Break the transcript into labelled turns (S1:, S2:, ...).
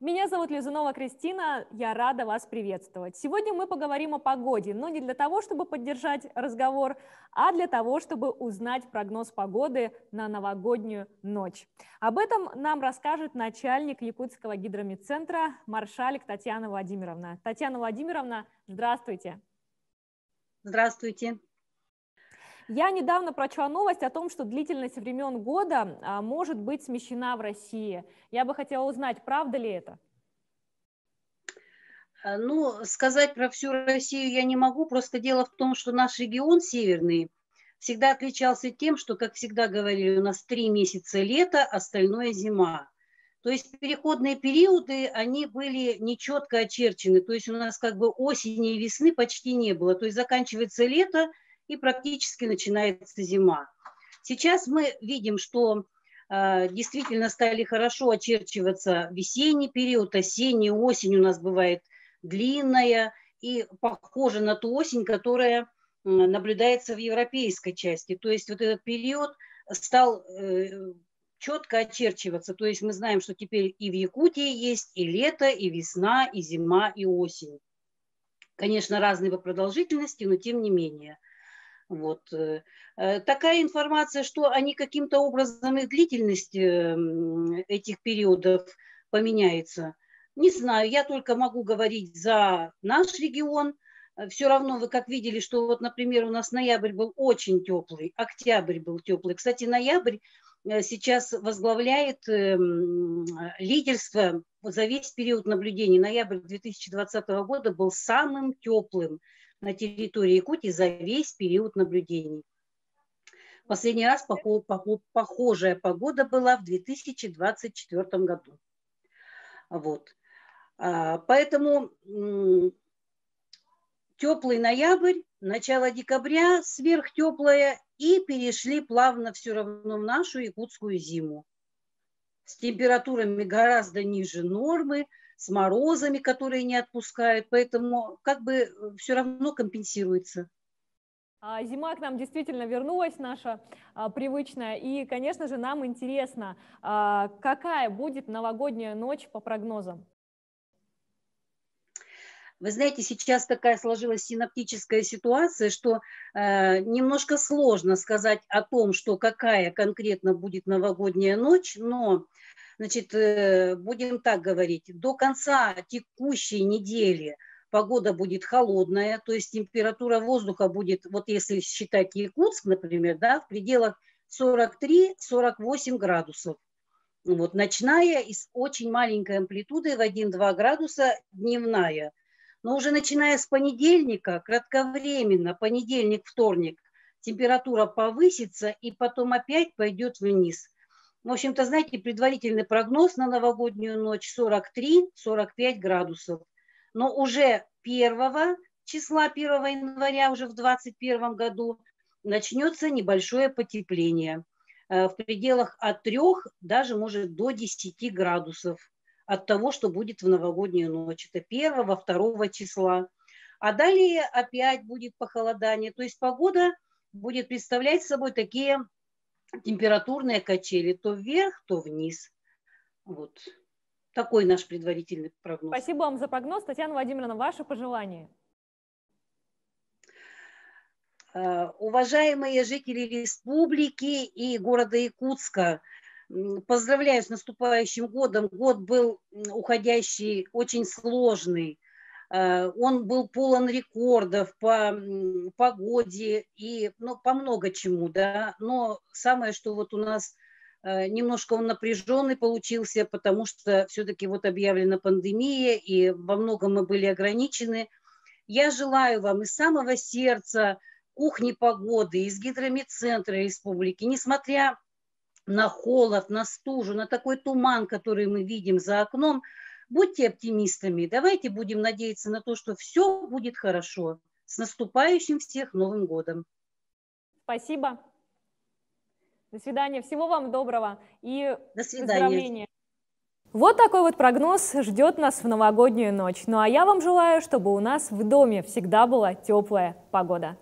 S1: Меня зовут Лизунова Кристина, я рада вас приветствовать. Сегодня мы поговорим о погоде, но не для того, чтобы поддержать разговор, а для того, чтобы узнать прогноз погоды на новогоднюю ночь. Об этом нам расскажет начальник Якутского гидрометцентра Маршалик Татьяна Владимировна. Татьяна Владимировна, здравствуйте.
S2: Здравствуйте.
S1: Я недавно прочла новость о том, что длительность времен года может быть смещена в России. Я бы хотела узнать, правда ли это?
S2: Ну, сказать про всю Россию я не могу, просто дело в том, что наш регион северный всегда отличался тем, что, как всегда говорили, у нас 3 месяца лето, остальное зима. То есть переходные периоды, они были нечетко очерчены, то есть у нас как бы осени и весны почти не было, то есть заканчивается лето и практически начинается зима. Сейчас мы видим, что действительно стали хорошо очерчиваться весенний период, осенний, осень у нас бывает длинная и похожа на ту осень, которая наблюдается в европейской части. То есть вот этот период стал четко очерчиваться. То есть мы знаем, что теперь и в Якутии есть и лето, и весна, и зима, и осень. Конечно, разные по продолжительности, но тем не менее. Вот. Такая информация, что они каким-то образом и длительность этих периодов поменяется, не знаю. Я только могу говорить за наш регион. Все равно вы как видели, что вот, например, у нас ноябрь был очень теплый, октябрь был теплый. Кстати, ноябрь сейчас возглавляет лидерство за весь период наблюдений. Ноябрь 2020 года был самым теплым на территории Якутии за весь период наблюдений. Последний раз похожая погода была в 2024 году. Вот. Поэтому теплый ноябрь, начало декабря сверхтеплое, и перешли плавно все равно в нашу якутскую зиму. С температурами гораздо ниже нормы, с морозами, которые не отпускают, поэтому как бы все равно компенсируется.
S1: Зима к нам действительно вернулась, наша привычная, и, конечно же, нам интересно, какая будет новогодняя ночь по прогнозам?
S2: Вы знаете, сейчас такая сложилась синоптическая ситуация, что немножко сложно сказать о том, что какая конкретно будет новогодняя ночь, но, значит, будем так говорить, до конца текущей недели погода будет холодная, то есть температура воздуха будет, вот если считать Якутск, например, да, в пределах 43-48 градусов. Вот, ночная и с очень маленькой амплитудой в 1-2 градуса дневная. Но уже начиная с понедельника, кратковременно, понедельник, вторник, температура повысится и потом опять пойдет вниз. В общем-то, знаете, предварительный прогноз на новогоднюю ночь 43-45 градусов. Но уже 1 числа, 1 января, уже в 2021 году, начнется небольшое потепление. В пределах от 3, даже может до 10 градусов. От того, что будет в новогоднюю ночь. Это 1-2 числа. А далее опять будет похолодание. То есть погода будет представлять собой такие температурные качели. То вверх, то вниз. Вот. Такой наш предварительный прогноз.
S1: Спасибо вам за прогноз. Татьяна Владимировна, ваши пожелания?
S2: Уважаемые жители республики и города Якутска, поздравляю с наступающим годом. Год был уходящий очень сложный. Он был полон рекордов по погоде и по много чему. Да? Но самое, что вот у нас немножко он напряженный получился, потому что все-таки вот объявлена пандемия, и во многом мы были ограничены. Я желаю вам из самого сердца кухни погоды, из гидрометцентра республики, несмотря на холод, на стужу, на такой туман, который мы видим за окном, будьте оптимистами. Давайте будем надеяться на то, что все будет хорошо. С наступающим всех Новым годом.
S1: Спасибо. До свидания. Всего вам доброго и
S2: до свидания.
S1: Выздоровления. Вот такой вот прогноз ждет нас в новогоднюю ночь. Ну а я вам желаю, чтобы у нас в доме всегда была теплая погода.